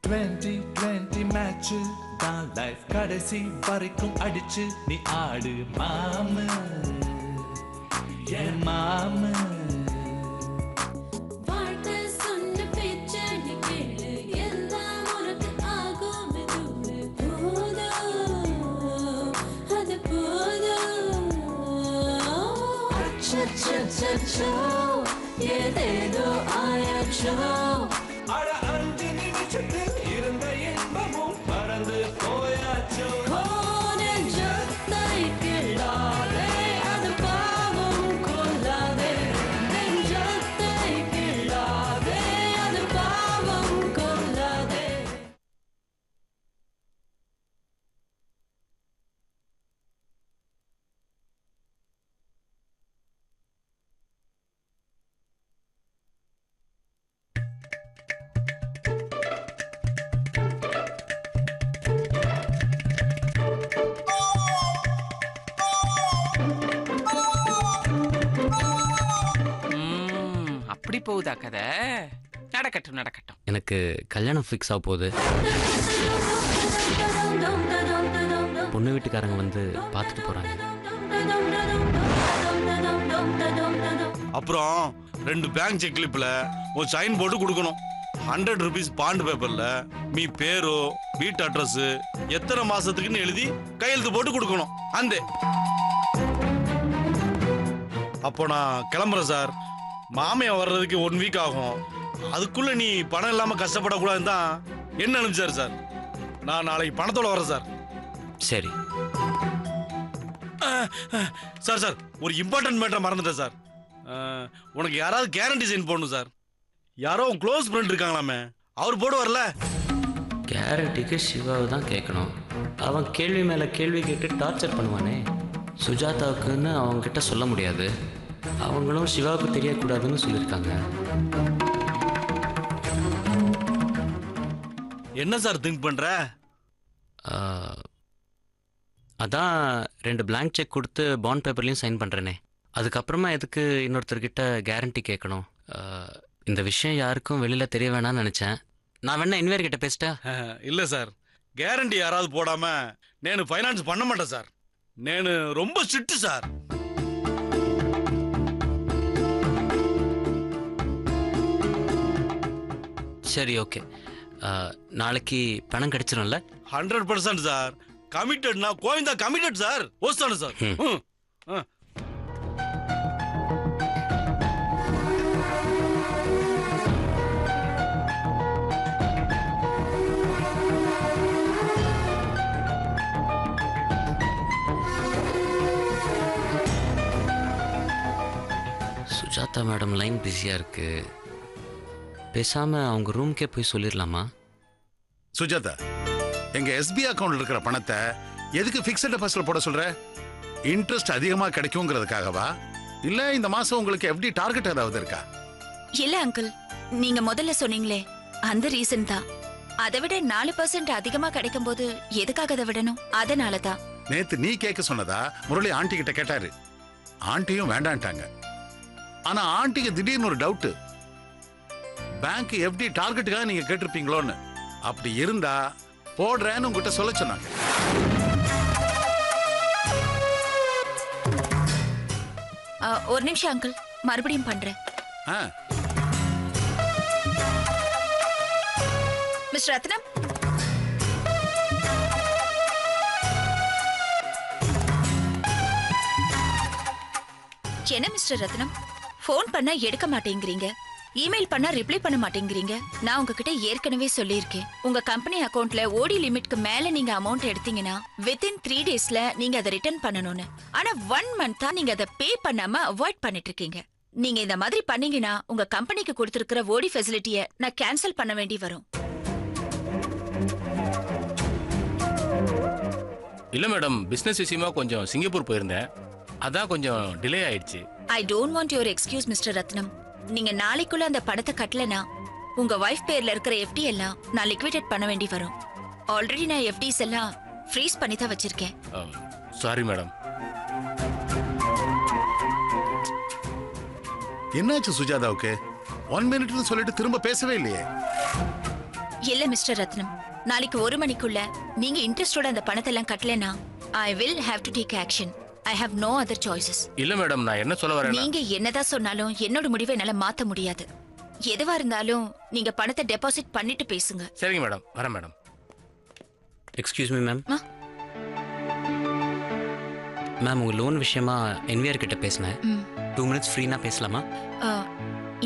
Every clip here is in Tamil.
2020 மேட்ச் தான் லைஃப் கடைசி வரைக்கும் அடிச்சு நீ ஆடு மாமு என் மாமு. ஏதேதோ ஆயாச்சோ அட 5 நிமிஷத்தில் இருந்த இன்பமும் மறந்து போயாச்சோ. நெஞ்சத்தை கிள்ளாதே அது பாவம் கொள்ளாதே நெஞ்சத்தை கிள்ளாதே அது பாவம் கொள்ளாதே. அப்படி போகுதா கதை? நடக்கட்டும் நடக்கட்டும். எனக்கு கல்யாணம் ஃபிக்ஸ் ஆக போகுது. பொண்ணு வீட்டுக்காரங்க வந்து பார்த்துட்டு போறாங்க. அப்புறம் 2 பேங்க் செக் கிளிப்ல ஒரு சைன் போட்டு கொடுக்கணும். 100 rupees பாண்ட் பேப்பர்ல மீ பேரோ வீட்டு அட்ரஸ் எத்தனை மாசத்துக்குன்னு எழுதி கையெழுத்து போட்டு கொடுக்கணும். அந்த அப்போ நான் கிளம்புறேன் சார். மாமையா வர்றதுக்கு 1 வீக் ஆகும். அதுக்குள்ள நீ பணம் இல்லாம கஷ்டப்படக்கூடாதுன்னு தான் என்ன அனுப்பிச்சாரு சார். நான் நாளைக்கு பணத்தோட வரேன் சார். சரி சார் சார் ஒரு இம்பார்ட்டன்ட் மேட்டர் மறந்துட்டேன் சார். உனக்கு யாராவது கேரண்டி சைன் போடணும் சார். யாரோ உன் க்ளோஸ் ஃப்ரெண்ட் இருக்காங்களாமே, அவர் போடு வரல. கேரண்டிக்கு சிவாவை தான் கேட்கணும். அவன் கேள்வி மேலே கேள்வி கேட்டு டார்ச்சர் பண்ணுவானே. சுஜாதாவுக்குன்னு அவங்ககிட்ட சொல்ல முடியாது. அவங்களும் சிவாவுக்கு தெரியக்கூடாதுன்னு சொல்லியிருக்காங்க. என்ன சார் திங்க் பண்ற? அதான் 2 blank செக் கொடுத்து பாண்ட் பேப்பர்லையும் சைன் பண்ணுறேனே. அதுக்கப்புறமா எதுக்கு இன்னொருத்தர்கிட்ட கேரண்டி கேட்கணும்? இந்த விஷயம் யாருக்கும் வெளியில் தெரிய வேணாம்னு நினச்சேன். நான் வேணா இன்வேர் கிட்ட பேசிட்டேன். இல்லை சார், கேரண்டி யாராவது போடாம నేను ஃபைனான்ஸ் பண்ண மாட்டேன் சார். నేను ரொம்ப ஸ்ட்ரிக்ட் சார். சரி ஓகே. நாளைக்கு பணம் கிடைச்சிரும்ல? 100% சார். கமிட்டட்னா கோவிந்தா கமிட்டட் சார். ஓஸ்தானு சார். சுஜாதா மேடம் லைன் பிஸியாக இருக்கு. பேசாமல் அவங்க ரூம்க்கே போய் சொல்லிடலாமா? சுஜாதா, எங்க எஸ்பி அக்கவுண்ட்ல இருக்கிற பணத்தை எதுக்கு பிக்ஸட் டெபாசிட்ல போட சொல்ற? இன்ட்ரெஸ்ட் அதிகமா கிடைக்கும்ங்கிறதுக்காகவா? இல்ல இந்த மாசம் உங்களுக்கு எஃப்டி டார்கெட் ஏதாவது இருக்கா? இல்ல அங்கிள், நீங்க முதல்ல சொன்னீங்களே அந்த ரீசன் தான். அதை விட 4% அதிகமா கிடைக்கும் போது எதுக்காக அதை விடணும்? அதனால தான். நேத்து நீ கேட்க சொன்னதா முரளி ஆண்டி கிட்ட கேட்டாரு. ஆண்டியும் வேண்டான்ட்டாங்க. ஆனா ஆண்டிக்கு திடீர்னு ஒரு டவுட், பேங்க் எஃப்டி டார்கெட்டுக்காக நீங்க கேட்டிருப்பீங்களோன்னு. அப்படி இருந்தா போடுறேன்னு உங்ககிட்ட சொல்ல சொன்னாங்க. ஒரு நிமிஷம் அங்கிள், மறுபடியும் பண்றேன். மிஸ்டர் ரத்னம், என்ன மிஸ்டர் ரத்னம், போன் பண்ணா எடுக்க மாட்டேங்கிறீங்க, இமெயில் பண்ணா ரிப்ளை பண்ண மாட்டேங்கிறீங்க. நான் உங்ககிட்ட ஏற்கனவே சொல்லியிருக்கேன், உங்க கம்பெனி அக்கவுண்ட்ல ஓடி லிமிட்க்கு மேல நீங்க அமௌண்ட் எடுத்தீங்கன்னா வித்தின் 3 daysல நீங்க அதை ரிட்டர்ன் பண்ணணும்னு. ஆனா 1 month நீங்க அதை பே பண்ணாம அவாய்ட் பண்ணிட்டு இருக்கீங்க. நீங்க இந்த மாதிரி பண்ணீங்கன்னா உங்க கம்பெனிக்கு கொடுத்திருக்கிற ஓடி ஃபெசிலிட்டியை நான் கேன்சல் பண்ண வேண்டி வரும். இல்ல மேடம், பிசினஸ் விஷயமா கொஞ்சம் சிங்கப்பூர் போயிருந்தேன், அதான் கொஞ்சம் டிலே ஆயிடுச்சு. I don't want your excuse mister Rathnam. நீங்க நாளைக்குள்ள அந்த பணத்தை கட்டலனா உங்க வைஃப் பேர்ல இருக்கிற எஃப்டி எல்லாம் நான் லிக்விடேட் பண்ண வேண்டி வரும். ஆல்ரெடி நான் எஃப்டிஸ் எல்லாம் ஃப்ரீஸ் பண்ணி தான் வச்சிருக்கேன். Sorry madam. என்னாச்சு சுஜாதாவுக்கு? 1 minute சொல்லிட்டு திரும்ப பேசவே இல்லையே. இல்ல மிஸ்டர் ரத்னம், நாளைக்கு 1 மணிக்குள்ள நீங்க இன்ட்ரெஸ்டோட அந்த பணத்தை எல்லாம் கட்டலனா I will have to take action. I have no other choices. இல்ல மேடம், நான் என்ன சொல்ல வரேன், நீங்க என்னதான் சொன்னாலும் என்னோட முடிவை என்னால மாத்த முடியாது. எதுவா இருந்தாலும் நீங்க பணத்தை டெபாசிட் பண்ணிட்டு பேசுங்க. சரிங்க மேடம், வரேன் மேடம். Excuse me ma'am. ஆ? மேம் உங்கள் லோன் விஷயமா என்விஆர் கிட்ட பேசினேன். 2 மினிட்ஸ் ஃப்ரீனா பேசலாமா?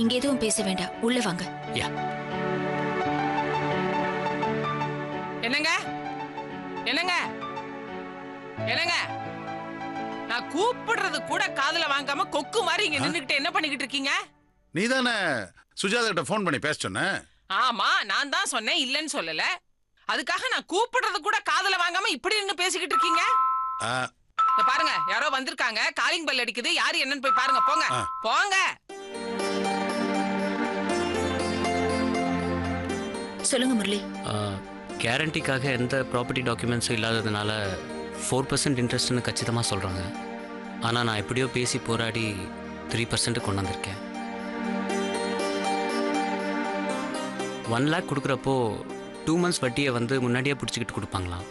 இங்க எதுவும் பேச வேண்டாம், உள்ள வாங்க. யா. என்னங்க என்னங்க என்னங்க, நான் கூப்பிடுறது கூட காதுல வாங்காம கொக்கு மாதிரி இங்க நின்னுகிட்டு என்ன பண்ணிக்கிட்டு இருக்கீங்க? நீ தானே சுஜாதா கிட்ட ஃபோன் பண்ணி பேச சொன்ன? ஆமா, நான் தான் சொன்னேன், இல்லன்னு சொல்லல. அதுக்காக நான் கூப்பிடுறது கூட காதுல வாங்காம இப்படி நின்னு பேசிக்கிட்டு இருக்கீங்க. இத பாருங்க, யாரோ வந்திருக்காங்க, காலிங் பெல் அடிக்குது. யாரு என்னன்னு போய் பாருங்க. போங்க போங்க. சொல்லுங்க முரளி. கேரண்டிக்காக எந்த ப்ராப்பர்ட்டி டாக்குமெண்ட்ஸும் இல்லாததுனால 4% இன்ட்ரெஸ்ட்னு கச்சிதமாக சொல்கிறாங்க. ஆனால் நான் எப்படியோ பேசி போராடி 3% கொண்டு வந்திருக்கேன். 1 லேக் கொடுக்குறப்போ 2 மந்த்ஸ் வட்டியை வந்து முன்னாடியே பிடிச்சிக்கிட்டு கொடுப்பாங்களாம்.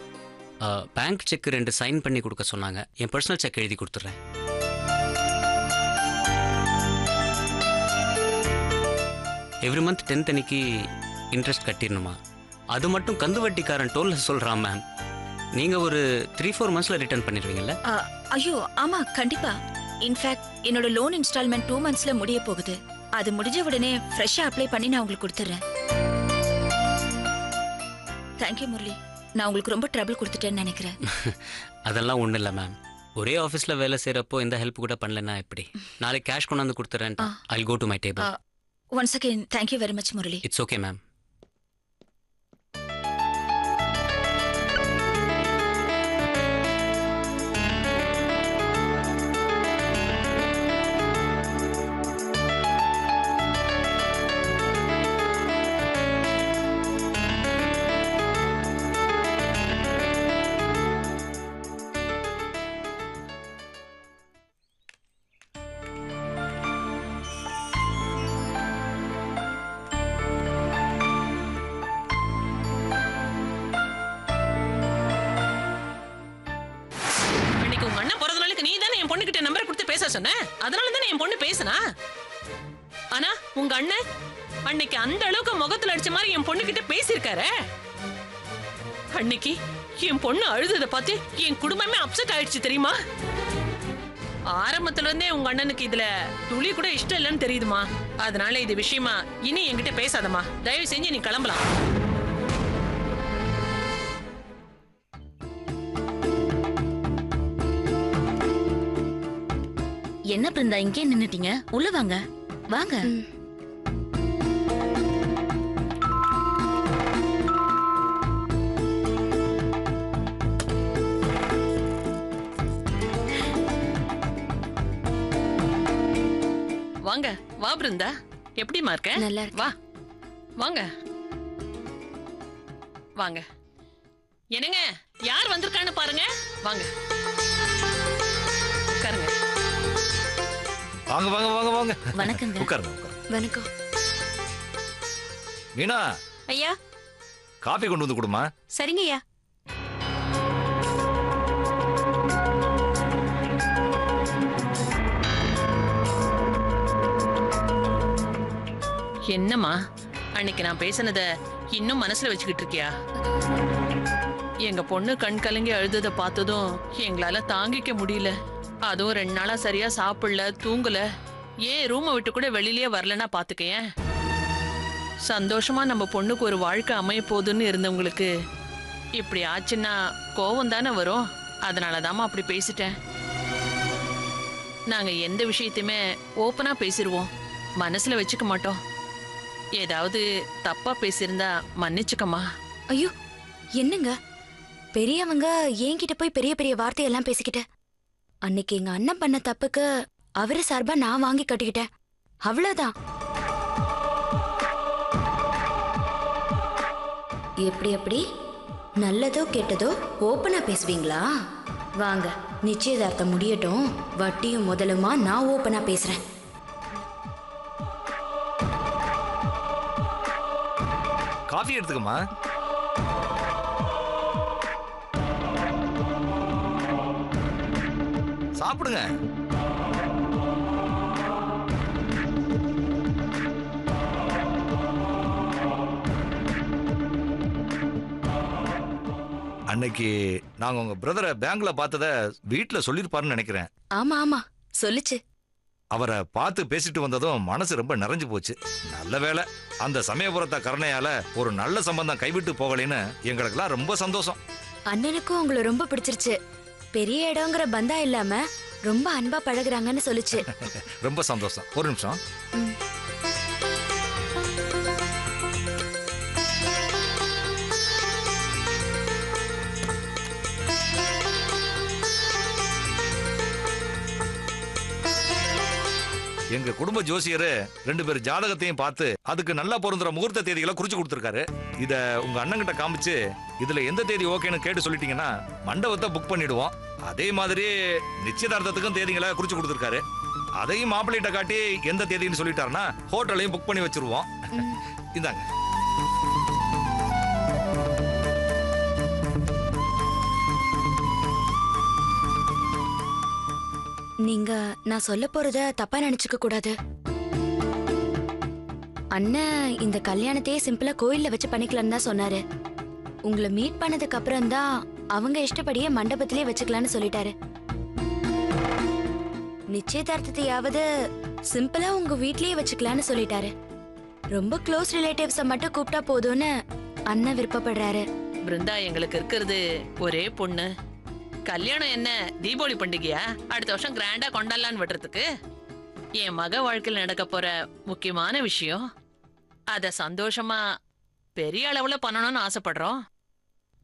பேங்க் செக் 2 சைன் பண்ணி கொடுக்க சொன்னாங்க. என் பர்சனல் செக் எழுதி கொடுத்துட்றேன். எவ்ரி மந்த் 10th அன்னைக்கு இன்ட்ரெஸ்ட் கட்டிடணுமா? அது மட்டும் கந்து வட்டிக்காரன் டோல்ல சொல்கிறான் மேம். நீங்கள் ஒரு 3-4 மந்த்ஸில் ரிட்டர்ன் பண்ணிடுவீங்கல்ல? ஐயோ ஆமா, கண்டிப்பா. இன்ஃபேக்ட் என்னோட லோன் இன்ஸ்டால்மெண்ட் 2 மந்த்ஸ்ல முடிய போகுது. அது முடிஞ்ச உடனே ஃப்ரெஷ்ஷா அப்ளை பண்ணி நான் உங்களுக்கு கொடுத்துறேன். தேங்க்யூ முரளி. நான் உங்களுக்கு ரொம்ப ட்ரபிள் கொடுத்துட்டேன்னு நினைக்கிறேன். அதெல்லாம் ஒன்றும் இல்லை மேம். ஒரே ஆஃபீஸில் வேலை செய்கிறப்போ எந்த ஹெல்ப் கூட பண்ணலன்னா எப்படி? நாளைக்கு கேஷ் கொண்டாந்து கொடுத்துறேன். I go to my table. Once again thank you very much Murali. It's okay ma'am. அதனாலதான் என் பொண்ணு பேசுனா. ஆனா உங்க அண்ணன் அன்னைக்கு அந்த அளவுக்கு முகத்துல அடிச்ச மாதிரி என் பொண்ணு கிட்ட பேசியிருக்காரு. அன்னைக்கு என் பொண்ணு அழுதத பார்த்து என் குடும்பமே அப்செட் ஆயிடுச்சு தெரியுமா? ஆரம்பத்துல இருந்தே உங்க அண்ணனுக்கு இதுல துளி கூட இஷ்டம் இல்லைன்னு தெரியுதுமா. அதனால இது விஷயமா இனி என்கிட்ட பேசாதம்மா. தயவு செஞ்சு நீ கிளம்பலாம். என்ன பிருந்தா இங்கே நின்னுட்டீங்க? உள்ள வாங்க வாங்க. வாங்க வா பிருந்தா, எப்படிமா இருக்க? நல்லா இருக்கு. வா வாங்க வாங்க. என்னங்க, யார் வந்திருக்கான்னு பாருங்க. வாங்க உட்காருங்க. வாங்க வாங்க வாங்க வாங்க. வணக்கங்க. உட்காருங்க உட்காருங்க. வணக்கம். மீனா, ஐயா காபி கொண்டு வந்து கொடுமா. சரிங்க ஐயா. என்னம்மா, அன்னைக்கு நான் பேசினத இன்னும் மனசுல வச்சுக்கிட்டு இருக்கியா? எங்க பொண்ணு கண் கலங்கி அழுதத பார்த்ததும் எங்களால தாங்கிக்க முடியல. அதுவும் 2 நாளா சரியா சாப்பிடல, தூங்கல. ஏன் ரூமை விட்டு கூட வெளியிலேயே வரலன்னா பாத்துக்கேன். சந்தோஷமா நம்ம பொண்ணுக்கு ஒரு வாழ்க்கை அமைய போகுதுன்னு இருந்தவங்களுக்கு இப்படி ஆச்சுன்னா கோவம் தானே வரும். அதனாலதாம்மா அப்படி பேசிட்டேன். நாங்க எந்த விஷயத்தையுமே ஓப்பனா பேசிடுவோம், மனசுல வச்சுக்க மாட்டோம். ஏதாவது தப்பா பேசியிருந்தா மன்னிச்சுக்கம்மா. ஐயோ என்னங்க, பெரியவங்க என்கிட்ட போய் பெரிய பெரிய வார்த்தையெல்லாம் பேசிக்கிட்ட. அன்னைக்கு எங்க அண்ணன் பண்ண தப்புக்கு அவரு சார்பா நான் வாங்கி கட்டிக்கிட்டேன், அவ்வளவுதான். எப்படி எப்படி நல்லதோ கெட்டதோ ஓப்பனா பேசுவீங்களா? வாங்க நிச்சயதார்த்தம் முடியட்டும், வட்டியும் முதலுமா நான் ஓப்பனா பேசுறேன். காஃபி எடுத்துக்கம்மா. சாப்பிடுங்க. அன்னைக்கு நாங்க உங்க பிரதரை பேங்க்ல பார்த்தத வீட்டுல சொல்லிருப்பாருன்னு நினைக்கிறேன். ஆமா ஆமா சொல்லுச்சு. அவரை பார்த்து பேசிட்டு வந்ததும் மனசு ரொம்ப நிறைஞ்சு போச்சு. நல்ல வேளை அந்த சமயபுரத்தை கருணையால ஒரு நல்ல சம்பந்தம் கைவிட்டு போகலைன்னு எங்களுக்கெல்லாம் ரொம்ப சந்தோஷம். அண்ணனுக்கும் உங்களை ரொம்ப பிடிச்சிருச்சு. பெரிய இடங்கிற பந்தா இல்லாம ரொம்ப அன்பா பழகுறாங்கன்னு சொல்லுச்சு. ரொம்ப சந்தோஷம். ஒரு நிமிஷம். எங்க குடும்ப ஜோசியரு 2 பேர் ஜாதகத்தையும் பார்த்து அதுக்கு நல்லா பொருந்துற முகூர்த்த தேதிகளை குறிச்சு கொடுத்திருக்காரு. இத உங்க அண்ணன்கிட்ட காமிச்சு இதுல எந்த தேதி ஓகேன்னு கேட்டு சொல்லிட்டீங்கன்னா மண்டபத்தை புக் பண்ணிடுவோம். அதே மாதிரி நிச்சயதார்த்தத்துக்கும் தேதிகளை குறிச்சு கொடுத்திருக்காரு. அதையும் மாப்பிள்ளைகிட்ட காட்டி எந்த தேதின்னு சொல்லிட்டாருன்னா ஹோட்டலையும் புக் பண்ணி வச்சிருவோம். இந்தாங்க. நீங்க நான் சொல்ல போறத தப்பா நினைச்சுக்க கூடாது. அண்ணன் இந்த கல்யாணத்தையே சிம்பிளா கோயில்ல வச்சு பண்ணிக்கலாம்னு தான் சொன்னாரு. உங்களை மீட் பண்ணதுக்கு அப்புறம் தான் அவங்க இஷ்டப்படியே மண்டபத்திலே வச்சுக்கலாம்னு சொல்லிட்டாரு. நிச்சயதார்த்தத்தையாவது சிம்பிளா உங்க வீட்லயே வச்சுக்கலாம்னு சொல்லிட்டாரு. ரொம்ப க்ளோஸ் ரிலேட்டிவ்ஸ மட்டும் கூப்பிட்டா போதும்னு அண்ணன் விருப்பப்படுறாரு. பிருந்தா, எங்களுக்கு இருக்கிறது ஒரே பொண்ணு. கல்யாணம் என்ன தீபாவளி பண்டிகையா? அடுத்த வருஷம் கிராண்டா கொண்டாடலான்னு விடுறதுக்கு என் மக வாழ்க்கையில் நடக்க போற முக்கியமான விஷயம். அத சந்தோஷமா பெரிய அளவுல பண்ணணும்னு ஆசைப்படுறோம்.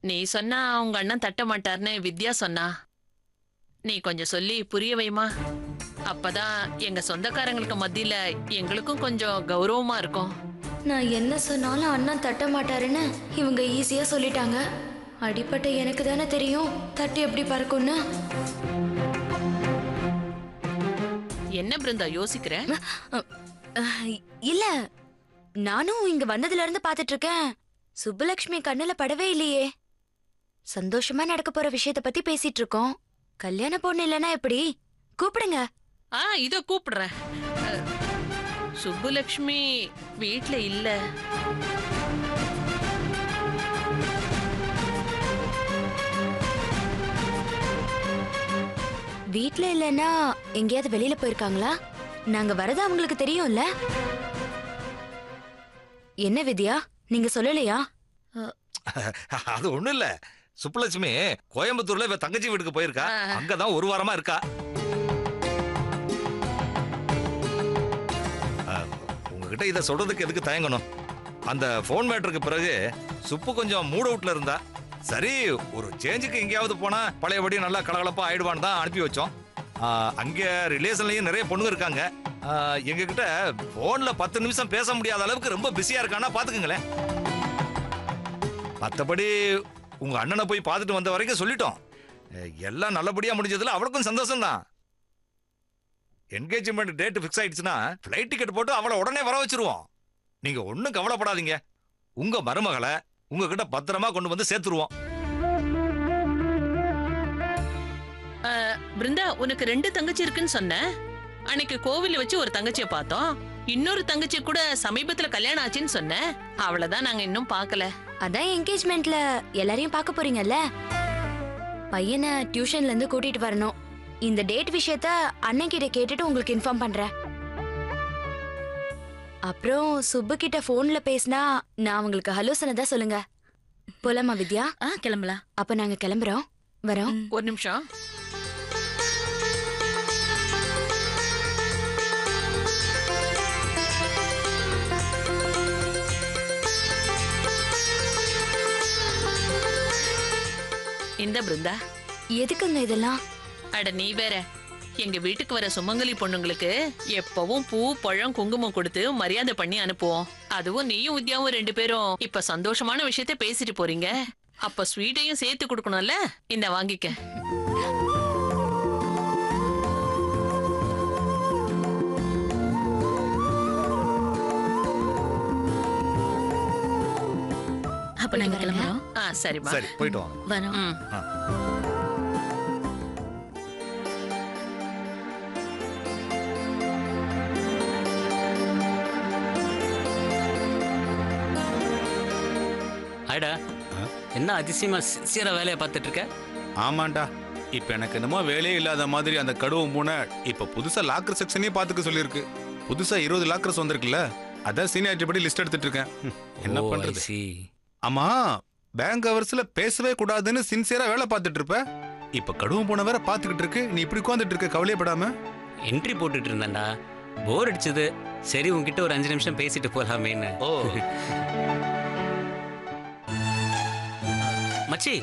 நீ சொன்னா உங்க அண்ணன் தட்ட மாட்டார்னு வித்யா சொன்னா. நீ கொஞ்சம் சொல்லி புரிய வைமா. அப்பதான் எங்க சொந்தக்காரங்களுக்கு மத்தியில எங்களுக்கும் கொஞ்சம் கௌரவமா இருக்கும். நான் என்ன சொன்னாலும் அண்ணன் தட்ட மாட்டாருன்னு இவங்க ஈஸியா சொல்லிட்டாங்க. அடிப்பட்ட எனக்கு தானே தெரியும் தட்டு எப்படி பறக்கும்னு. என்ன பிருந்தா யோசிக்கிற? இல்ல, நானும் இங்க வந்ததுல இருந்து பாத்துட்டு இருக்கேன். சுப்புலட்சுமி கண்ணுல படவே இல்லையே. சந்தோஷமா நடக்க போற விஷயத்த பத்தி பேசிட்டு இருக்கோம். கல்யாண பொண்ணு இல்லனா எப்படி? கூப்பிடுங்க. இதோ கூப்பிடுறேன். சுப்புலட்சுமி வீட்ல இல்ல. வீட்ல இல்லனா எங்கேயாவது வெளியில போயிருக்காங்களா? நாங்க வரது அவங்களுக்கு தெரியும்ல. என்ன வித்யா, நீங்க சொல்லலையா? அது ஒண்ணும் இல்ல. சுப்புலட்சுமி கோயம்புத்தூர்ல இவ தங்கச்சி வீட்டுக்கு போயிருக்கா. அங்கதான் ஒரு வாரமா இருக்கா. உங்ககிட்ட இத சொல்றதுக்கு எதுக்கு தயங்கணும்? அந்த போன் மேட்டருக்கு பிறகு சுப்பு கொஞ்சம் மூட் அவுட்ல இருந்தா. சரி, ஒரு சேஞ்சுக்கு எங்கேயாவது போனா பழையபடி நல்லா கலகலப்பா ஆயிடுவான்னு தான் அனுப்பி வச்சோம். அங்க ரிலேஷன்லயும் நிறைய பொண்ணுங்க இருக்காங்க. எங்க கிட்ட போன்ல 10 நிமிஷம் பேச முடியாத அளவுக்கு ரொம்ப பிஸியா இருக்கானா பாத்துக்குங்களேன். மத்தபடி உங்க அண்ணனை போய் பார்த்துட்டு வந்த வரைக்கும் சொல்லிட்டோம். எல்லாம் நல்லபடியா முடிஞ்சதுல அவளுக்கும் சந்தோஷம் தான். என்கேஜ்மெண்ட் டேட் ஃபிக்ஸ் ஆயிடுச்சுன்னா ஃப்ளைட் டிக்கெட் போட்டு அவளை உடனே வர வச்சிருவோம். நீங்க ஒன்னும் கவலைப்படாதீங்க. உங்க மருமகளை உங்ககிட்ட பத்திரமா கொண்டு வந்து சேர்த்துருவோம். பிருந்தா, உனக்கு 2 தங்கச்சி இருக்குன்னு சொன்ன. அன்னைக்கு கோவில்ல வச்சு ஒரு தங்கச்சியை பார்த்தோம். இன்னொரு தங்கச்சி கூட சமீபத்துல கல்யாணம் ஆச்சுன்னு சொன்ன. அவளதான் நாங்க இன்னும் பார்க்கல. அதான் என்கேஜ்மெண்ட்ல எல்லாரையும் பார்க்க போறீங்கல்ல. பையனை டியூஷன்ல இருந்து கூட்டிட்டு வரணும். இந்த டேட் விஷயத்த அண்ணன் கிட்ட கேட்டுட்டு உங்களுக்கு இன்ஃபார்ம் பண்றேன். அப்புறம் சுப்பு கிட்ட போன்ல பேசினா நான் உங்களுக்கு ஹலோ சொன்னதா சொல்லுங்க. போலாமா வித்யா? கிளம்பலாம். அப்ப நாங்க கிளம்புறோம். வரோம். ஒரு நிமிஷம். இந்த பிருந்தா, எதுக்குங்க இதெல்லாம்? அட நீ வேற. எங்க வீட்டுக்கு வர சுமங்கலி பொண்ணுங்களுக்கு எப்பவும் பூ பழம் குங்குமம் கொடுத்து மரியாதை பண்ணி அனுப்புவோம். அதுவும் நீயும் வித்யாவும் 2 பேரும் இப்ப சந்தோஷமான விஷயத்த பேசிட்டு போறீங்க. அப்ப ஸ்வீட்டையும் சேர்த்து கொடுக்கணும்ல. இந்த வாங்கிக்க. அப்ப நாங்க கிளம்புறோம். சரிம்மா. சரி போயிட்டு வாங்க. வரோம். ஆ. ஆயிடா என்ன அதிசயமா சின்சியரா வேலையை பார்த்துட்டு இருக்க? ஆமாண்டா, இப்ப எனக்கு என்னமோ வேலையே இல்லாத மாதிரி அந்த கடுவும் பூனை இப்ப புதுசா லாக்கர் செக்ஷனே பாத்துக்க சொல்லிருக்கு. புதுசா 20 லாக்கர்ஸ் வந்திருக்குல்ல, அதான் சீனியாரிட்டி படி லிஸ்ட் எடுத்துட்டு இருக்கேன். என்ன ஓ, I பண்றது? see. ஆமா, பேங்க் ஹவர்ஸ்ல பேசவே கூடாதுன்னு சின்சியரா வேலை பார்த்துட்டு இருப்ப. இப்ப கடுவும் பூனை வேற பாத்துக்கிட்டு இருக்கு, நீ இப்படி உட்காந்துட்டு இருக்க கவலையப்படாம. என்ட்ரி போட்டுட்டு இருந்தேன்டா, போர் அடிச்சது. சரி உன்கிட்ட ஒரு 5 நிமிஷம் பேசிட்டு போலாமேன்னு. ஓ மச்சி,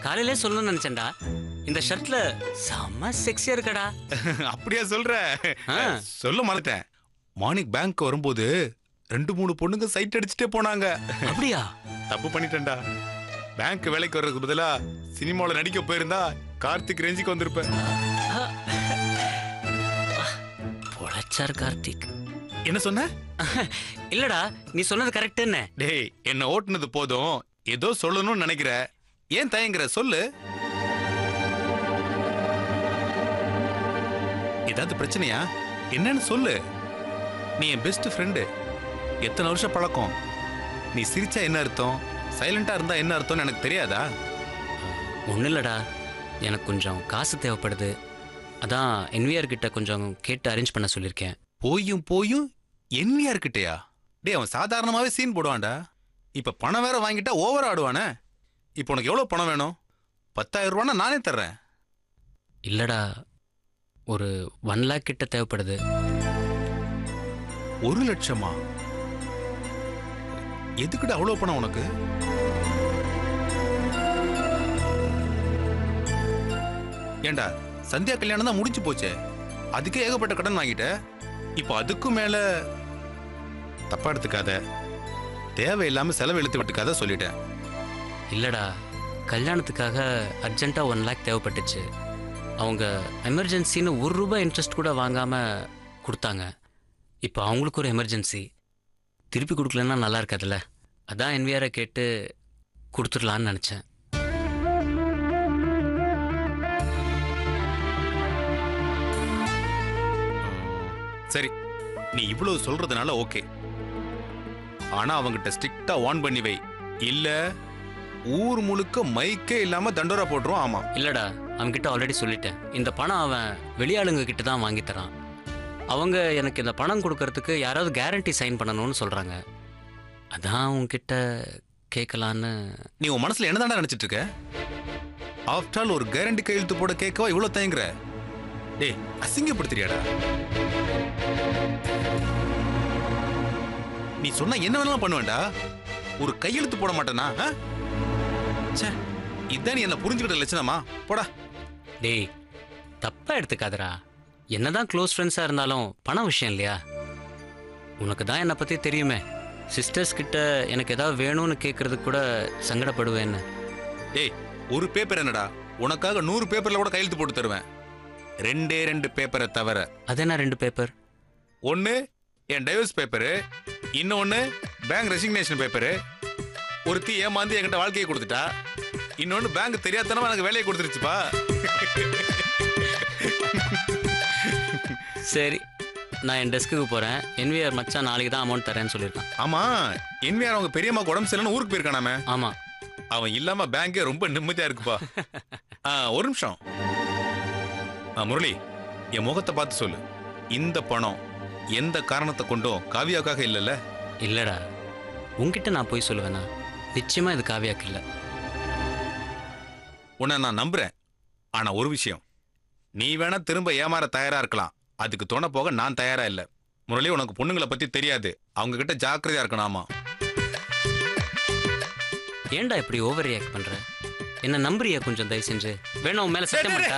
காலையிலே சொல்லணும்னு நினைச்சேன்டா, இந்த ஷர்ட்ல செம்ம செக்ஸியா இருக்கடா. அப்படியா சொல்ற? சொல்ல மாட்டேன். மார்னிங் பேங்க் வரும்போது 2-3 பொண்ணுங்க சைட் அடிச்சுட்டே போனாங்க. அப்படியா? தப்பு பண்ணிட்டேன்டா. பேங்க் வேலைக்கு வர்றதுக்கு பதிலா சினிமாவில் நடிக்க போயிருந்தா கார்த்திக் ரேஞ்சுக்கு வந்திருப்பேன். பொழச்சார் கார்த்திக். என்ன சொன்ன? இல்லடா, நீ சொன்னது கரெக்ட். என்ன டேய், என்ன ஓட்டுனது போதும், ஏதோ சொல்லணும்னு நினைக்கிற. ஏன் தயங்குற? சொல்லு. ஏதாவது பிரச்சனையா? என்னன்னு சொல்லு. நீ என் பெஸ்ட் ஃப்ரெண்டு, எத்தனை வருஷம் பழக்கம். நீ சிரிச்சா என்ன அர்த்தம், சைலண்டா இருந்தா என்ன அர்த்தம்னு எனக்கு தெரியாதா? ஒன்றும் இல்லடா, எனக்கு கொஞ்சம் காசு தேவைப்படுது. அதான் என்விஆர் கிட்ட கொஞ்சம் கேட்டு அரேஞ்ச் பண்ண சொல்லியிருக்கேன். போயும் என்விஆர் கிட்டயா? டேய், அவன் சாதாரணமாவே சீன் போடுவான்டா. இப்ப பணம் வேற வாங்கிட்டா ஓவர் ஆடுவானே. இப்போ உனக்கு எவ்வளவு பணம் வேணும்? 10,000 ரூபானா நானே தர்றேன். இல்லடா, ஒரு 1 லேக் கிட்ட தேவைப்படுது. 1 லட்சமா? எதுக்குடா அவ்வளவு பணம் உனக்கு? ஏண்டா, சந்தியா கல்யாணம் தான் முடிஞ்சு போச்சே, அதுக்கே ஏகப்பட்ட கடன் வாங்கிட்ட. இப்போ அதுக்கும் மேல தப்பா எடுத்துக்காத, தேவையில்லாம செலவு இழுத்து விட்டுக்காத சொல்லிட்டேன். இல்லடா, கல்யாணத்துக்காக அர்ஜென்ட்டா 1 லேக் தேவைப்பட்டுச்சு. அவங்க எமர்ஜென்சின்னு ₹1 இன்ட்ரெஸ்ட் கூட வாங்காம கொடுத்தாங்க. இப்போ அவங்களுக்கு ஒரு எமர்ஜென்சி, திருப்பி கொடுக்கலன்னா நல்லா இருக்காதுல்ல. அதான் என்விஆரை கேட்டு கொடுத்துடலான்னு நினச்சேன். சரி, நீ இவ்வளவு சொல்றதுனால ஓகே. ஆனா அவங்கிட்ட ஸ்ட்ரிக்டா வார்ன் பண்ணி வை, இல்ல ஊர் முழுக்க மைக்கே இல்லாம தண்டோரா போட்டுரும். ஆமா இல்லடா, அவன்கிட்ட ஆல்ரெடி சொல்லிட்டேன். இந்த பணம் அவன் வெளியாளுங்க கிட்ட தான் வாங்கி தரான். அவங்க எனக்கு இந்த பணம் கொடுக்கறதுக்கு யாராவது கேரண்டி சைன் பண்ணணும்னு சொல்றாங்க. அதான் உன்கிட்ட கேட்கலான்னு. நீ உன் மனசுல என்னதான்டா நினைச்சிட்டு இருக்க? ஆஃப்டர் ஆல் ஒரு கேரண்டி கையெழுத்து போட கேட்கவா இவ்வளவு தயங்குற? டேய், அசிங்கப்படுத்துறியாடா? நீ சொன்னா என்ன வேணாலும் பண்ணுவேன்டா, ஒரு கையெழுத்து போட மாட்டேனா? இதான் நீ என்ன புரிஞ்சுக்கிட்ட லட்சணமா? போடா. டேய், தப்பா எடுத்துக்காதடா. என்னதான் க்ளோஸ் ஃப்ரெண்ட்ஸா இருந்தாலும் பணம் விஷயம் இல்லையா? உனக்கு தான் என்னை பத்தி தெரியுமே. சிஸ்டர்ஸ் கிட்ட எனக்கு ஏதாவது வேணும்னு கேட்கறதுக்கு கூட சங்கடப்படுவேன்னு. டேய், ஒரு பேப்பர் என்னடா, உனக்காக 100 பேப்பர்ல கூட கையெழுத்து போட்டு தருவேன். 2 பேப்பரை தவிர. அது என்ன 2 பேப்பர்? ஒன்னு என் டைவர்ஸ் பேப்பரு, இன்னொன்னு பேங்க் ரெசிக்னேஷன் பேப்பரு. ஒருத்தி ஏமாந்து என்கிட்ட வாழ்க்கையை கொடுத்துட்டா, இன்னொன்னு பேங்க் தெரியாதனமா எனக்கு வேலையை கொடுத்துருச்சுப்பா. சரி, நான் என் டெஸ்க்குக்கு போறேன். என்விஆர் மச்சான் நாளைக்கு தான் அமௌண்ட் தரேன்னு சொல்லியிருக்கான். ஆமா, என்விஆர் அவங்க பெரியம்மாக்கு உடம்பு சரியில்லைன்னு ஊருக்கு போயிருக்கானாமே. ஆமா, அவன் இல்லாம பேங்கே ரொம்ப நிம்மதியா இருக்குப்பா. ஒரு நிமிஷம் முரளி, என் முகத்தை பார்த்து சொல்லு, இந்த பணம் எந்த காரணத்தை கொண்டும் காவியாவுக்காக இல்லைல்ல? இல்லடா, உன்கிட்ட நான் போய் சொல்லுவேனா? நிச்சயமா இது காவியாக்கு இல்லை. உன்னை நான் நம்புறேன். ஆனா ஒரு விஷயம், நீ வேணா திரும்ப ஏமாற தயாரா இருக்கலாம், அதுக்கு துணை போக நான் தயாரா இல்ல. முரளி, உனக்கு பொண்ணுங்களை பத்தி தெரியாது, அவங்க கிட்ட ஜாக்கிரதையா இருக்கணுமா. ஏன்டா இப்படி ஓவர் ரியாக்ட் பண்ற? என்ன நம்புறியா? கொஞ்சம் தயவு செஞ்சு வேணா உன் மேல சத்தியம் பண்ற.